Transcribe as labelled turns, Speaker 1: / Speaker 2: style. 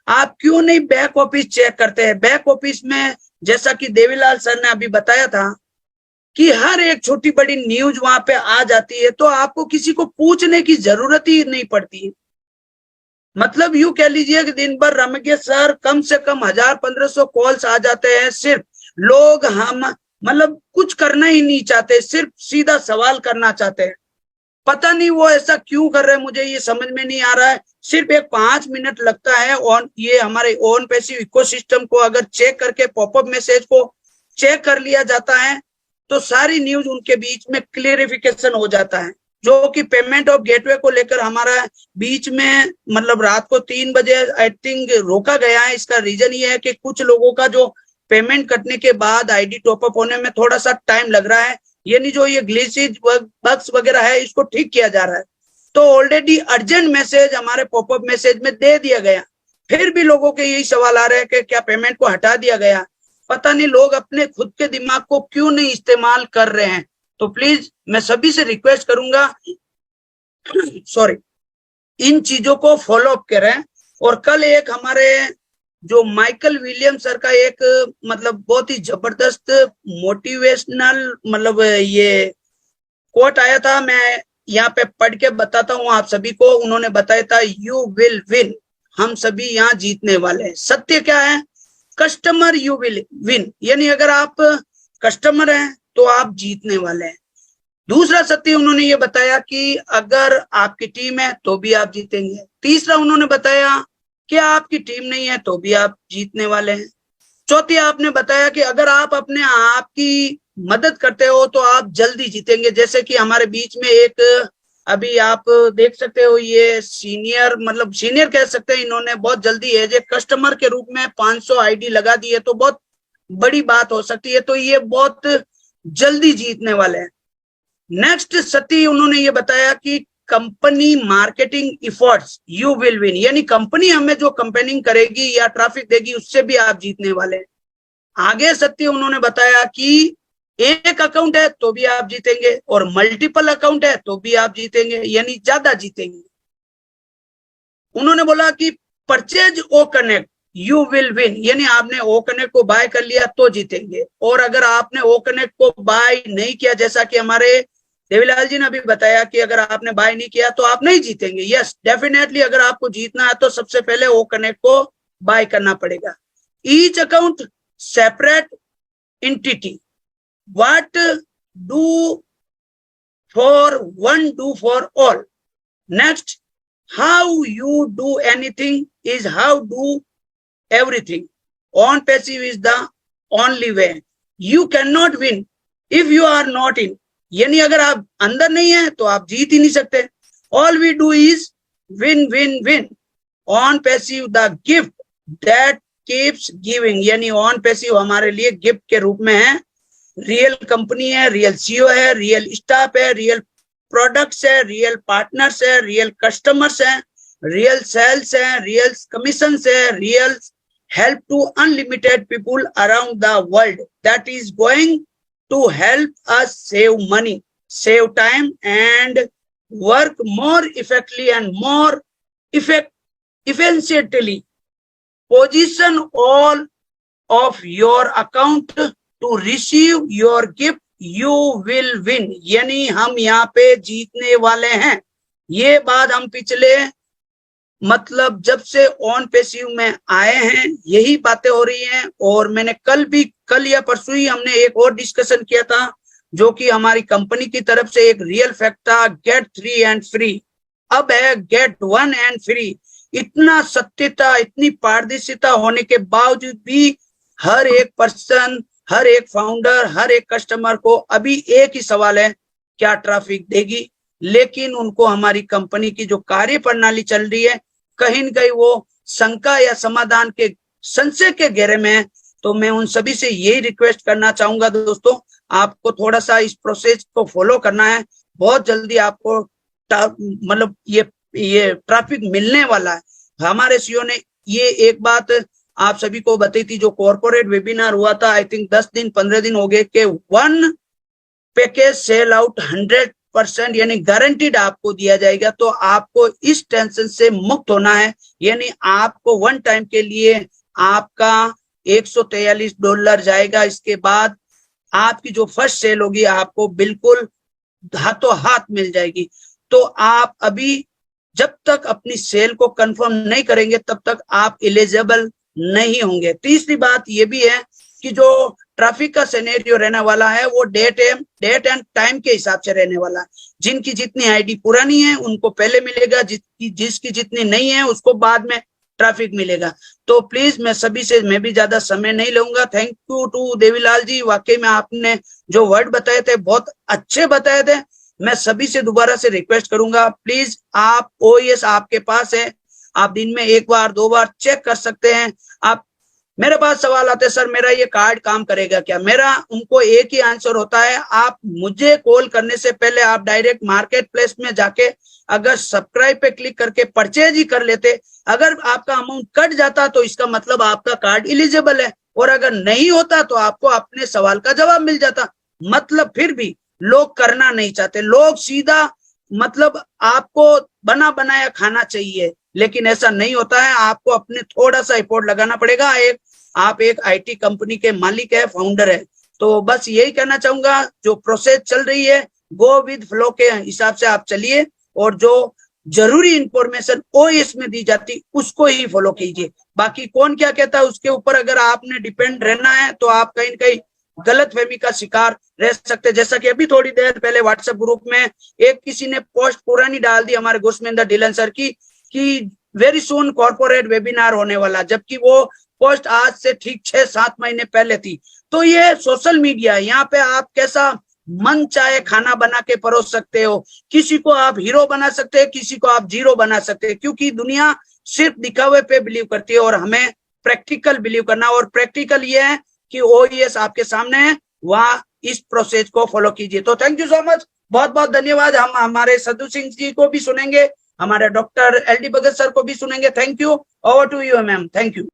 Speaker 1: आप क्यों नहीं बैक ऑफिस चेक करते हैं? बैक ऑफिस में जैसा कि देवीलाल सर ने अभी बताया था कि हर एक छोटी बड़ी न्यूज वहां पे आ जाती है, तो आपको किसी को पूछने की जरूरत ही नहीं पड़ती है। मतलब यूं कह लीजिए कि दिन भर रमेश सर कम से कम 1000-1500 कॉल्स आ जाते हैं। सिर्फ लोग हम मतलब कुछ करना ही नहीं चाहते, सिर्फ सीधा सवाल करना चाहते हैं। पता नहीं वो ऐसा क्यों कर रहे हैं, मुझे ये समझ में नहीं आ रहा है। सिर्फ एक 5 मिनट लगता है ऑन, ये हमारे ओन पैसिव इकोसिस्टम को अगर चेक करके पॉपअप मैसेज को चेक कर लिया जाता है तो सारी न्यूज उनके बीच में क्लियरिफिकेशन हो जाता है। जो कि पेमेंट ऑफ गेटवे को लेकर हमारा बीच में मतलब रात को 3 बजे आई थिंक रोका गया है। इसका रीजन ये है कि कुछ लोगों का जो पेमेंट कटने के बाद आईडी टॉपअप होने में थोड़ा सा टाइम लग रहा है, यानी जो ये ग्लिचेज बग्स वगैरह है इसको ठीक किया जा रहा है। तो ऑलरेडी अर्जेंट मैसेज हमारे पॉपअप मैसेज में दे दिया गया, फिर भी लोगों के यही सवाल आ रहे हैं कि क्या पेमेंट को हटा दिया गया। पता नहीं लोग अपने खुद के दिमाग को क्यों नहीं इस्तेमाल कर रहे हैं। तो प्लीज मैं सभी से रिक्वेस्ट करूंगा सॉरी, इन चीजों को फॉलो अप करें। और कल एक हमारे जो माइकल विलियम सर का एक मतलब बहुत ही जबरदस्त मोटिवेशनल मतलब ये कोट आया था, मैं यहाँ पे पढ़ के बताता हूँ आप सभी को। उन्होंने बताया था यू विल विन, हम सभी यहाँ जीतने वाले हैं। सत्य क्या है? कस्टमर यू विल विन, यानी अगर आप कस्टमर हैं तो आप जीतने वाले हैं। दूसरा सत्य उन्होंने ये बताया कि अगर आपकी टीम है तो भी आप जीतेंगे। तीसरा उन्होंने बताया कि आपकी टीम नहीं है तो भी आप जीतने वाले हैं। चौथी आपने बताया कि अगर आप अपने आप की मदद करते हो तो आप जल्दी जीतेंगे। जैसे कि हमारे बीच में एक अभी आप देख सकते हो, ये सीनियर मतलब सीनियर कह सकते हैं, इन्होंने बहुत जल्दी एज ए कस्टमर के रूप में 500 आईडी लगा दी है, तो बहुत बड़ी बात हो सकती है। तो ये बहुत जल्दी जीतने वाले हैं। नेक्स्ट सती उन्होंने ये बताया कि company marketing efforts you will win, यानी कंपनी हमें जो कंपेनिंग करेगी या ट्रैफिक देगी उससे भी आप जीतने वाले हैं। आगे सत्य उन्होंने बताया कि एक अकाउंट है तो भी आप जीतेंगे और मल्टीपल अकाउंट है तो भी आप जीतेंगे, यानी ज्यादा जीतेंगे। उन्होंने बोला कि purchase O connect you will win, यानी आपने ओ कनेक्ट को बाय कर लिया तो जीतेंगे। और अगर आपने ओ कनेक्ट को बाय नहीं किया, जैसा कि हमारे देवीलाल जी ने अभी बताया कि अगर आपने बाय नहीं किया तो आप नहीं जीतेंगे। यस डेफिनेटली, अगर आपको जीतना है तो सबसे पहले ओ कनेक्ट को बाय करना पड़ेगा। Each account separate entity, what do for one do for all. Next, how you do anything is how do everything. On passive is the only way. You cannot win if you are not in. यानी अगर आप अंदर नहीं है तो आप जीत ही नहीं सकते। All we do is win win win. On passive the gift that keeps giving, यानी on passive हमारे लिए गिफ्ट के रूप में है। रियल कंपनी है, रियल सीईओ है, रियल स्टाफ है, रियल प्रोडक्ट्स है, रियल पार्टनर्स है, रियल कस्टमर्स है, रियल सेल्स है, रियल कमीशन है, real help to unlimited people around the world that is going to help us save money, save time and work more effectively and more efficiently. Position all of your account to receive your gift, you will win. यानी हम यहाँ पे जीतने वाले हैं। ये बात हम पिछले मतलब जब से ऑन पैसिव में आए हैं यही बातें हो रही हैं। और मैंने कल या परसों ही हमने एक और डिस्कशन किया था जो कि हमारी कंपनी की तरफ से एक रियल फैक्ट था, गेट 3 एंड फ्री। अब है गेट 1 एंड फ्री। इतना सत्यता, इतनी पारदर्शिता होने के बावजूद भी हर एक पर्सन, हर एक फाउंडर, हर एक कस्टमर को अभी एक ही सवाल है, क्या ट्रैफिक देगी। लेकिन उनको हमारी कंपनी की जो कार्य प्रणाली चल रही है कहीं न कहीं वो शंका या समाधान के संशय के घेरे में है। तो मैं उन सभी से यही रिक्वेस्ट करना चाहूंगा दोस्तों, आपको थोड़ा सा इस प्रोसेस को फॉलो करना है। बहुत जल्दी आपको मतलब ये ट्रैफिक मिलने वाला है। हमारे सीईओ ने ये एक बात आप सभी को बताई थी, जो कॉर्पोरेट वेबिनार हुआ था आई थिंक 10 दिन 15 दिन हो गए, कि 1 पैकेज सेल आउट 100 100% यानी गारंटीड आपको दिया जाएगा। तो आपको इस टेंशन से मुक्त होना है, यानी आपको वन टाइम के लिए आपका $143 जाएगा। इसके बाद आपकी जो फर्स्ट सेल होगी आपको बिल्कुल हाथों हाथ मिल जाएगी। तो आप अभी जब तक अपनी सेल को कंफर्म नहीं करेंगे तब तक आप एलिजिबल नहीं होंगे। तीसरी बात ये भी है कि जो ट्रैफिक का सिनेरियो रहने वाला है वो डेट एंड टाइम के हिसाब से रहने वाला है। जिनकी जितनी आईडी पुरानी है उनको पहले मिलेगा, जिसकी जितनी नहीं है उसको बाद में ट्रैफिक मिलेगा। तो प्लीज मैं भी ज्यादा समय नहीं लूंगा। Thank you to Devilal ji, वाकई में आपने जो वर्ड बताए थे बहुत अच्छे बताए थे। मैं सभी से दोबारा से रिक्वेस्ट करूंगा, प्लीज आप OAS आपके पास है, आप दिन में 1 बार 2 बार चेक कर सकते हैं। आप मेरे पास सवाल आते हैं, सर मेरा ये कार्ड काम करेगा क्या? मेरा उनको एक ही आंसर होता है, आप मुझे कॉल करने से पहले आप डायरेक्ट मार्केट प्लेस में जाके अगर सब्सक्राइब पे क्लिक करके परचेज ही कर लेते, अगर आपका अमाउंट कट जाता तो इसका मतलब आपका कार्ड एलिजिबल है, और अगर नहीं होता तो आपको अपने सवाल का जवाब मिल जाता। मतलब फिर भी लोग करना नहीं चाहते, लोग सीधा मतलब आपको बना बनाया खाना चाहिए, लेकिन ऐसा नहीं होता है। आपको अपने थोड़ा सा एफर्ट लगाना पड़ेगा। आप एक IT कंपनी के मालिक है, फाउंडर है। तो बस यही कहना चाहूंगा, जो प्रोसेस चल रही है गो विद फ्लो के हिसाब से आप चलिए, और जो जरूरी इंफॉर्मेशन OAS में दी जाती उसको ही फॉलो कीजिए। बाकी कौन क्या कहता है उसके ऊपर अगर आपने डिपेंड रहना है तो आप कहीं न कहीं गलतफहमी का शिकार रह सकते हैं। जैसा कि अभी थोड़ी देर पहले व्हाट्सएप ग्रुप में एक किसी ने पोस्ट पुरानी डाल दी हमारे गोस्मेंद्र ढिल्लन सर की कि वेरी सून कॉर्पोरेट वेबिनार होने वाला, जबकि वो पोस्ट आज से ठीक 6-7 महीने पहले थी। तो ये सोशल मीडिया, यहाँ पे आप कैसा मन चाहे खाना बना के परोस सकते हो। किसी को आप हीरो बना सकते हैं, किसी को आप जीरो बना सकते हैं, क्योंकि दुनिया सिर्फ दिखावे पे बिलीव करती है और हमें प्रैक्टिकल बिलीव करना। और प्रैक्टिकल ये है कि OAS आपके सामने है, वहाँ इस प्रोसेस को फॉलो कीजिए। तो थैंक यू सो मच, बहुत बहुत धन्यवाद। हम हमारे सद्दू सिंह जी को भी सुनेंगे, हमारे डॉक्टर LD भगत सर को भी सुनेंगे। Thank you, over to you ma'am, thank you.